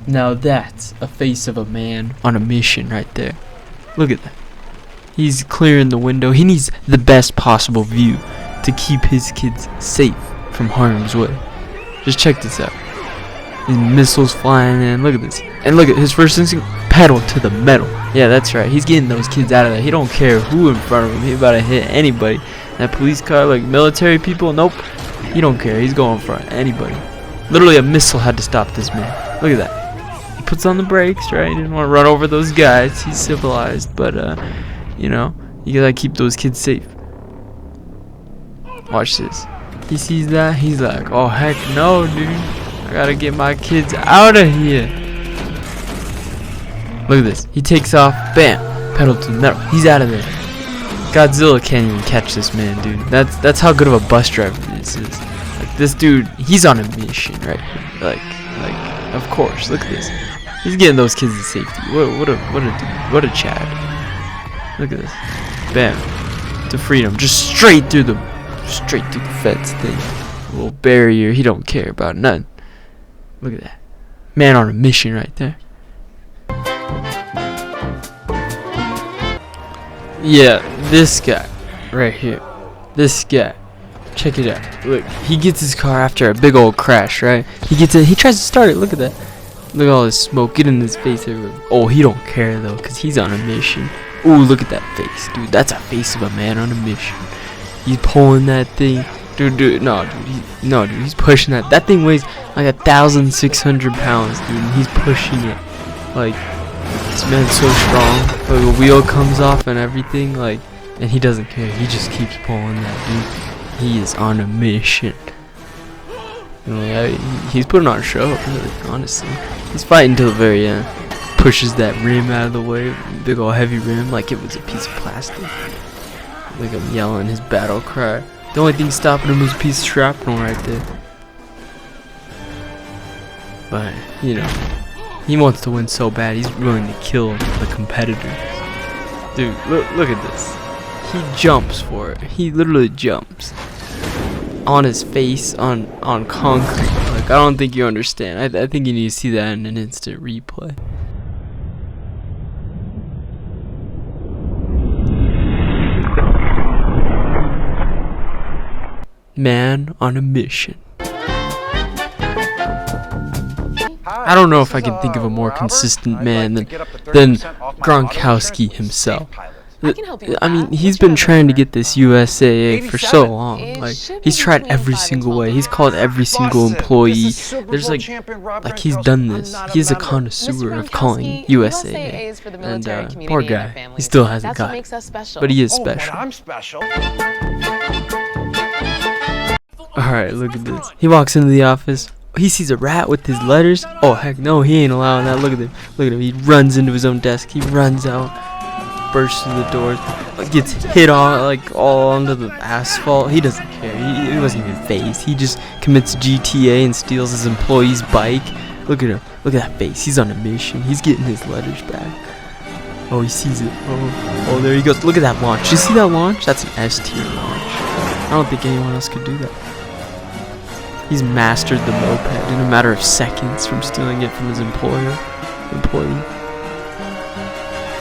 Now that's a face of a man on a mission right there. Look at that. He's clearing the window. He needs the best possible view to keep his kids safe from harm's way. Just check this out. These missiles flying in. Look at this. And look at his first instinct. Pedal to the metal. Yeah, that's right. He's getting those kids out of there. He don't care who in front of him. He about to hit anybody. That police car, like military people, nope. He don't care. He's going for anybody. Literally a missile had to stop this man. Look at that. He puts on the brakes, right? He didn't want to run over those guys. He's civilized, but you know, you gotta keep those kids safe. Watch this. He sees that, he's like, oh heck no, dude. I gotta get my kids out of here. Look at this. He takes off, bam, pedal to the metal. He's out of there. Godzilla can't even catch this man, dude. That's how good of a bus driver this is. Like this dude, he's on a mission, right? Like, of course. Look at this. He's getting those kids to safety. What a dude. What a Chad. Look at this. Bam. To freedom. Just straight through the fence thing. A little barrier. He don't care about nothing. Look at that. Man on a mission right there. Yeah, this guy. Right here. This guy. Check it out. Look, he gets his car after a big old crash, right? He gets it. He tries to start it. Look at that. Look at all this smoke. Get in his face everywhere. Oh, he don't care though, because he's on a mission. Ooh, look at that face, dude. That's a face of a man on a mission. He's pulling that thing. Dude, he's pushing that. That thing weighs like 1,600 pounds, dude. And he's pushing it. Like, this man's so strong. Like, the wheel comes off and everything, like, and he doesn't care. He just keeps pulling that, dude. He is on a mission. You know, he's putting on a show, really, honestly. He's fighting till the very end. Pushes that rim out of the way, big ol' heavy rim, like it was a piece of plastic. Like I'm yelling his battle cry. The only thing stopping him was a piece of shrapnel right there. But, you know, he wants to win so bad, he's willing to kill the competitors. Dude, look at this. He jumps for it. He literally jumps. On his face, on concrete. Like, I don't think you understand. I think you need to see that in an instant replay. Man on a mission. I don't know if I can think of a more consistent man than Gronkowski himself. I mean, he's been trying to get this USAA for so long. Like, he's tried every single way. He's called every single employee. There's like he's done this. He's a connoisseur of calling USAA. And poor guy, he still hasn't got it. But he is special. Alright, look at this. He walks into the office. He sees a rat with his letters. Oh heck no, he ain't allowing that. Look at him. Look at him. He runs into his own desk. He runs out, bursts through the doors, gets hit on like all onto the asphalt. He doesn't care. He wasn't even phased. He just commits GTA and steals his employee's bike. Look at him. Look at that face. He's on a mission. He's getting his letters back. Oh, he sees it. Oh, there he goes. Look at that launch. You see that launch? That's an S tier launch. I don't think anyone else could do that. He's mastered the moped in a matter of seconds from stealing it from his employee.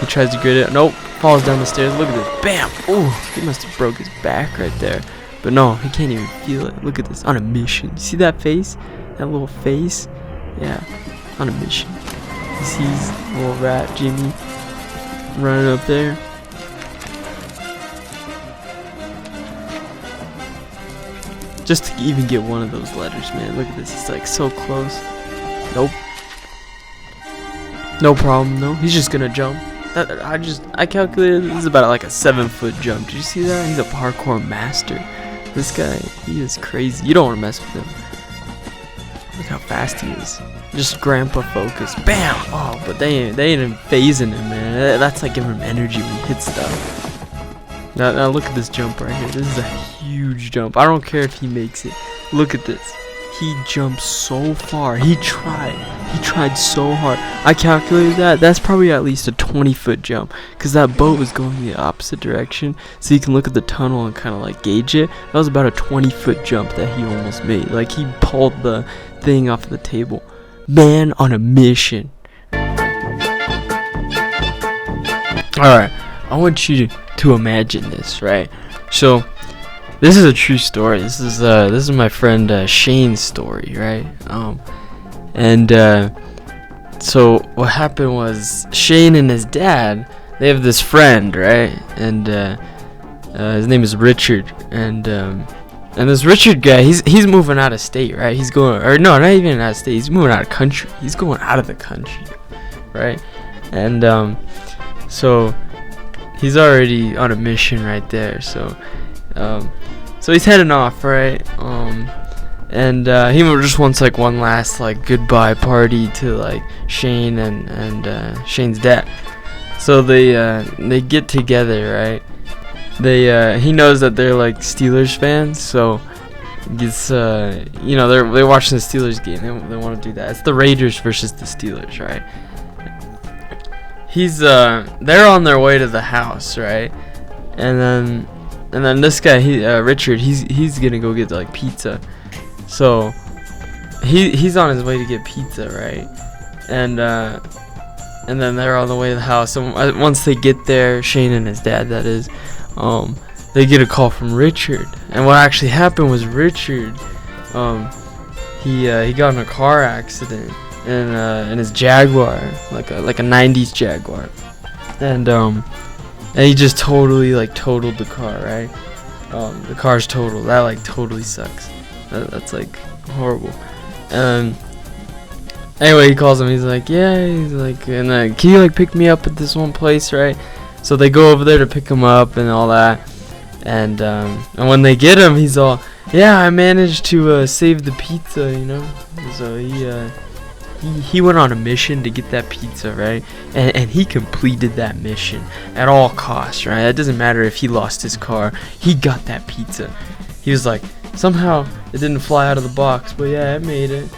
He tries to get it. Nope. Falls down the stairs. Look at this. Bam. Ooh. He must have broke his back right there. But no, he can't even feel it. Look at this. On a mission. You see that face? That little face? Yeah. On a mission. He sees little rat Jimmy running up there. Just to even get one of those letters, man. Look at this. He's like so close. Nope. No problem, though. He's just gonna jump. I calculated this is about like a 7-foot jump. Did you see that? He's a parkour master. This guy, he is crazy. You don't want to mess with him. Look how fast he is. Just grandpa focus. Bam! Oh, but they ain't even phasing him, man. That's like giving him energy when he hits stuff. Now look at this jump right here. This is a huge jump. I don't care if he makes it. Look at this. He jumped so far. He tried so hard. I calculated that. That's probably at least a 20-foot jump, because that boat was going the opposite direction, so you can look at the tunnel and kind of like gauge it. That was about a 20-foot jump that he almost made. Like, he pulled the thing off the table. Man on a mission. Alright, I want you to imagine this, right? So, this is a true story. This is my friend Shane's story, right? So what happened was Shane and his dad, they have this friend, right? And his name is Richard, and this Richard guy, he's moving out of state, right? He's going, or no, not even out of state. He's moving out of country. He's going out of the country, right? And so he's already on a mission right there. So he's heading off, right? And he just wants like one last like goodbye party to like Shane and Shane's dad. So they get together, right? He knows that they're like Steelers fans, so gets they're watching the Steelers game. They want to do that. It's the Raiders versus the Steelers, right? They're on their way to the house, right? And then this guy, Richard, he's gonna go get like pizza. So he's on his way to get pizza, right? And then they're on the way to the house. And once they get there, Shane and his dad, that is, they get a call from Richard. And what actually happened was Richard, he got in a car accident in his Jaguar, like a 90s Jaguar, and he just totally like totaled the car, right? The car's totaled. That like totally sucks. That's like horrible. Anyway, he calls him. He's like, and can you like pick me up at this one place, right? So they go over there to pick him up and all that. And when they get him, he's all, yeah, I managed to save the pizza, you know. So he went on a mission to get that pizza, right? And he completed that mission at all costs, right? It doesn't matter if he lost his car. He got that pizza. He was like, somehow it didn't fly out of the box, but yeah, it made it.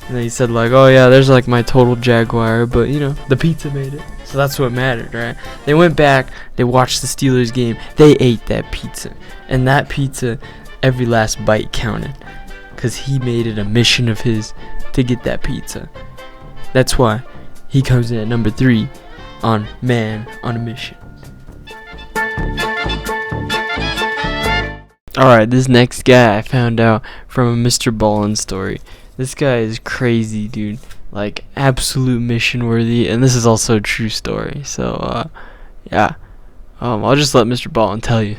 And then he said like, oh yeah, there's like my total Jaguar, but you know, the pizza made it. So that's what mattered, right? They went back, they watched the Steelers game, they ate that pizza. And that pizza, every last bite counted. Because he made it a mission of his to get that pizza. That's why he comes in at number 3 on Man on a Mission. Alright, this next guy I found out from a Mr. Ballin story. This guy is crazy, dude. Like, absolute mission worthy. And this is also a true story. So, yeah. I'll just let Mr. Ballin tell you,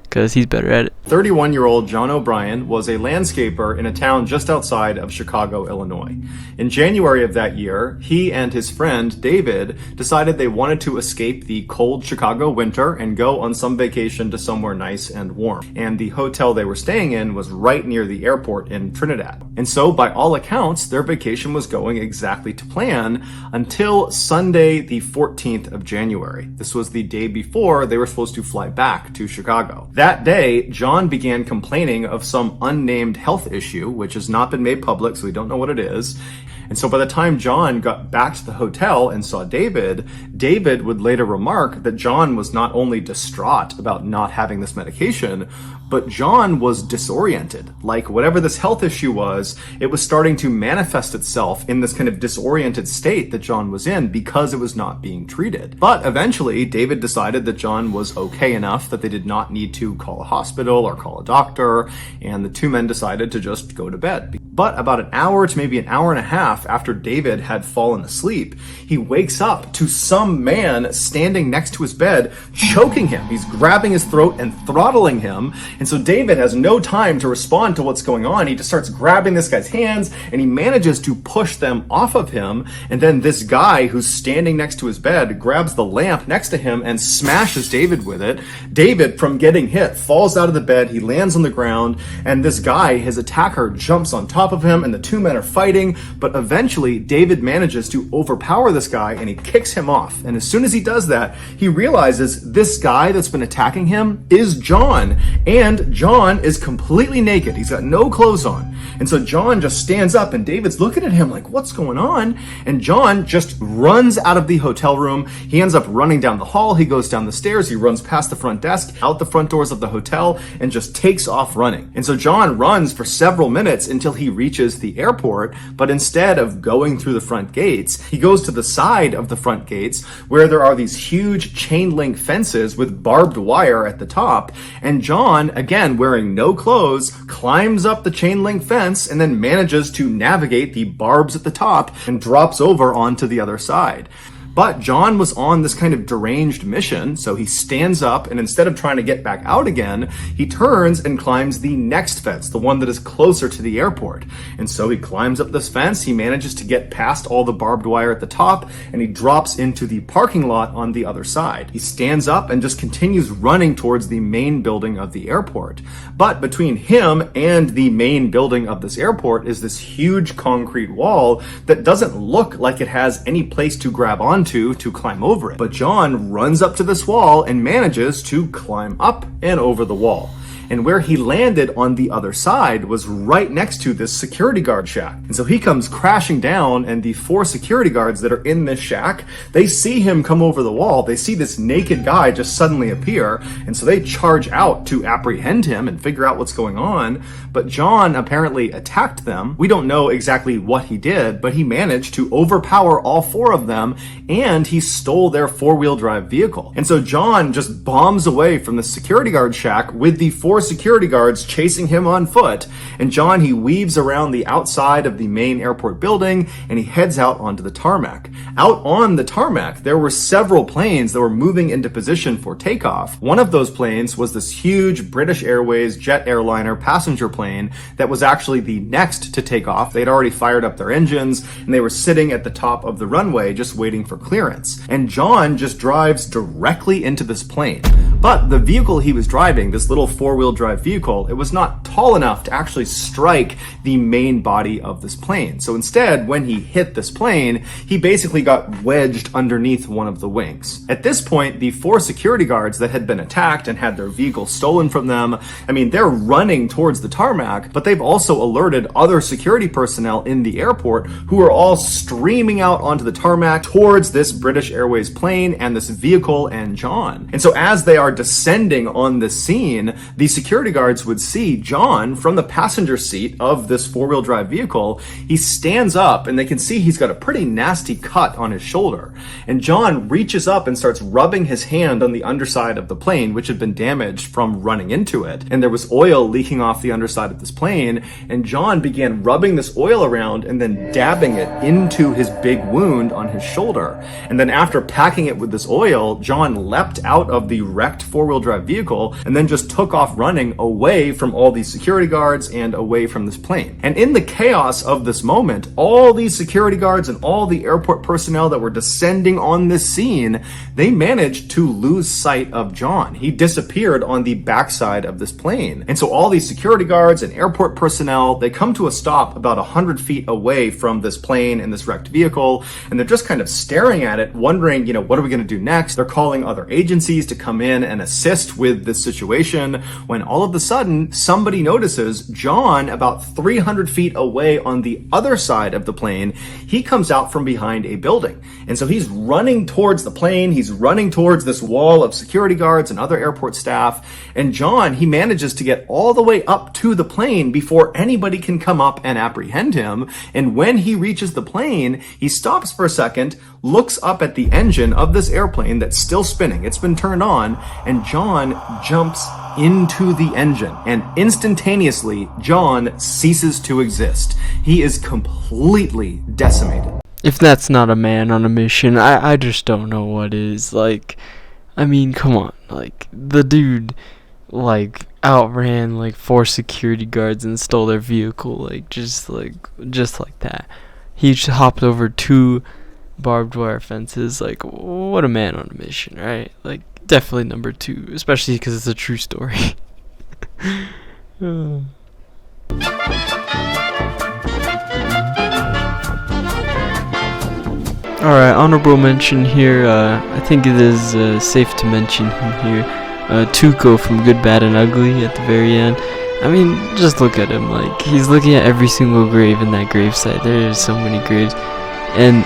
because he's better at it. 31-year-old John O'Brien was a landscaper in a town just outside of Chicago, Illinois. In January of that year, he and his friend David decided they wanted to escape the cold Chicago winter and go on some vacation to somewhere nice and warm. And the hotel they were staying in was right near the airport in Trinidad. And so, by all accounts, their vacation was going exactly to plan until Sunday, the 14th of January. This was the day before they were supposed to fly back to Chicago. That day, John began complaining of some unnamed health issue, which has not been made public, so we don't know what it is. And so by the time John got back to the hotel and saw David, David would later remark that John was not only distraught about not having this medication, but John was disoriented. Like whatever this health issue was, it was starting to manifest itself in this kind of disoriented state that John was in because it was not being treated. But eventually, David decided that John was okay enough that they did not need to call a hospital or call a doctor, and the two men decided to just go to bed. But about an hour to maybe an hour and a half after David had fallen asleep, he wakes up to some man standing next to his bed, choking him. He's grabbing his throat and throttling him. And so David has no time to respond to what's going on. He just starts grabbing this guy's hands and he manages to push them off of him. And then this guy who's standing next to his bed grabs the lamp next to him and smashes David with it. David, from getting hit, falls out of the bed. He lands on the ground, and this guy, his attacker, jumps on top of him, and the two men are fighting. But eventually, David manages to overpower this guy and he kicks him off. And as soon as he does that, he realizes this guy that's been attacking him is John. And John is completely naked. He's got no clothes on. And so John just stands up and David's looking at him like, what's going on? And John just runs out of the hotel room. He ends up running down the hall. He goes down the stairs. He runs past the front desk, out the front doors of the hotel, and just takes off running. And so John runs for several minutes until he he reaches the airport, but instead of going through the front gates, he goes to the side of the front gates where there are these huge chain link fences with barbed wire at the top. And John, again wearing no clothes, climbs up the chain link fence and then manages to navigate the barbs at the top and drops over onto the other side. But John was on this kind of deranged mission, so he stands up, and instead of trying to get back out again, he turns and climbs the next fence, the one that is closer to the airport. And so he climbs up this fence, he manages to get past all the barbed wire at the top, and he drops into the parking lot on the other side. He stands up and just continues running towards the main building of the airport. But between him and the main building of this airport is this huge concrete wall that doesn't look like it has any place to grab onto to climb over it. But John runs up to this wall and manages to climb up and over the wall. And where he landed on the other side was right next to this security guard shack. And so he comes crashing down, and the 4 security guards that are in this shack, they see him come over the wall. They see this naked guy just suddenly appear, and so they charge out to apprehend him and figure out what's going on. But John apparently attacked them. We don't know exactly what he did, but he managed to overpower all 4 of them, and he stole their 4-wheel drive vehicle. And so John just bombs away from the security guard shack with the 4 security guards chasing him on foot. And John, he weaves around the outside of the main airport building, and he heads out onto the tarmac. Out on the tarmac, there were several planes that were moving into position for takeoff. One of those planes was this huge British Airways jet airliner passenger plane that was actually the next to take off. They'd already fired up their engines, and they were sitting at the top of the runway just waiting for clearance. And John just drives directly into this plane. But the vehicle he was driving, this little 4-wheel drive vehicle, it was not tall enough to actually strike the main body of this plane. So instead, when he hit this plane, he basically got wedged underneath one of the wings. At this point, the 4 security guards that had been attacked and had their vehicle stolen from them, I mean, they're running towards the tarmac, but they've also alerted other security personnel in the airport who are all streaming out onto the tarmac towards this British Airways plane and this vehicle and John. And so as they are descending on the scene, the security guards would see John from the passenger seat of this 4-wheel drive vehicle. He stands up and they can see he's got a pretty nasty cut on his shoulder. And John reaches up and starts rubbing his hand on the underside of the plane, which had been damaged from running into it. And there was oil leaking off the underside of this plane. And John began rubbing this oil around and then dabbing it into his big wound on his shoulder. And then after packing it with this oil, John leapt out of the wrecked 4-wheel drive vehicle and then just took off running away from all these security guards and away from this plane. And in the chaos of this moment, all these security guards and all the airport personnel that were descending on this scene, they managed to lose sight of John. He disappeared on the backside of this plane. And so all these security guards and airport personnel, they come to a stop about 100 feet away from this plane and this wrecked vehicle, and they're just kind of staring at it, wondering, what are we going to do next? They're calling other agencies to come in and assist with this situation, when all of a sudden somebody notices John about 300 feet away on the other side of the plane. He comes out from behind a building, and so he's running towards the plane, he's running towards this wall of security guards and other airport staff, and John, he manages to get all the way up to the plane before anybody can come up and apprehend him. And when he reaches the plane, he stops for a second, looks up at the engine of this airplane that's still spinning, it's been turned on, and John jumps into the engine, and instantaneously John ceases to exist. He is completely decimated. If that's not a man on a mission, I just don't know what is. I mean, come on. The dude, outran, 4 security guards and stole their vehicle, just like that. He just hopped over 2 barbed wire fences. What a man on a mission, right? Definitely number 2, especially because it's a true story. Alright, honorable mention here. I think it is safe to mention him here. Tuco from Good, Bad, and Ugly at the very end. I mean, just look at him. He's looking at every single grave in that gravesite. There's so many graves. And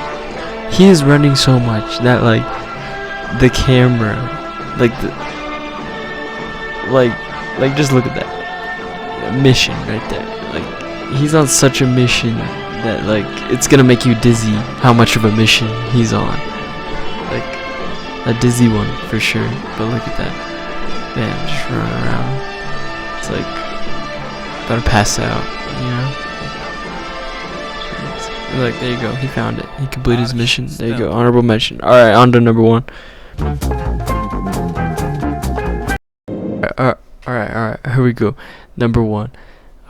he is running so much that, the camera, just look at that mission right there. he's on such a mission that like it's gonna make you dizzy how much of a mission he's on. Like a dizzy one for sure. But look at that. Man, just running around. It's like about to pass out, you know? Like, there you go. He found it. He completed his mission. There you go. Honorable mention. Alright, on to number 1. Alright. Here we go. Number 1.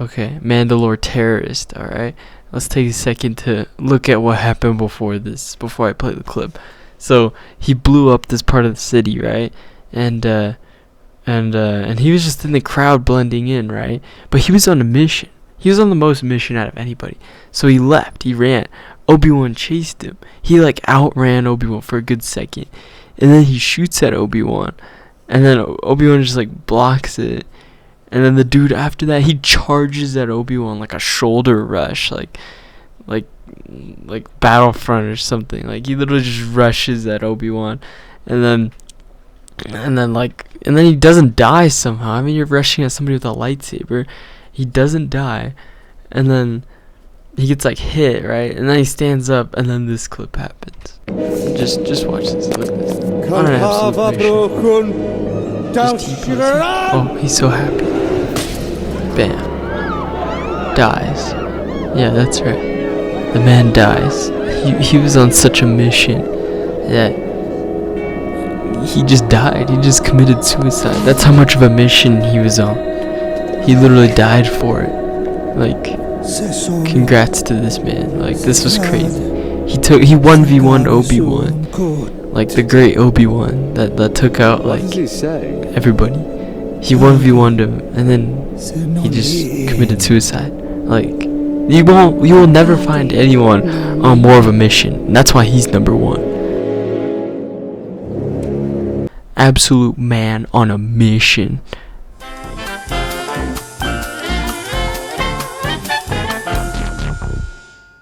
Okay, Mandalore terrorist. Alright. Let's take a second to look at what happened before this. Before I play the clip. So, he blew up this part of the city, right? And he was just in the crowd blending in, right? But he was on a mission. He was on the most mission out of anybody. So he left. He ran. Obi-Wan chased him. He like outran Obi-Wan for a good second. And then he shoots at Obi-Wan. And then Obi-Wan just like blocks it. And then the dude after that, he charges at Obi-Wan like a shoulder rush. Like Battlefront or something. Like he literally just rushes at Obi-Wan. And then he doesn't die somehow. I mean, you're rushing at somebody with a lightsaber. He doesn't die, and then he gets like hit, right? And then he stands up, and then this clip happens. Just watch this. Look at this. On an absolute mission. Just oh, he's so happy. Bam. Dies. Yeah, that's right. The man dies. He was on such a mission that he just died. He just committed suicide. That's how much of a mission he was on. He literally died for it. Like, congrats to this man. Like, this was crazy. He 1v1'd Obi-Wan. Like the great Obi-Wan that took out like everybody. He 1v1'd him, and then he just committed suicide. Like, you will never find anyone on more of a mission. And that's why he's number 1. Absolute man on a mission.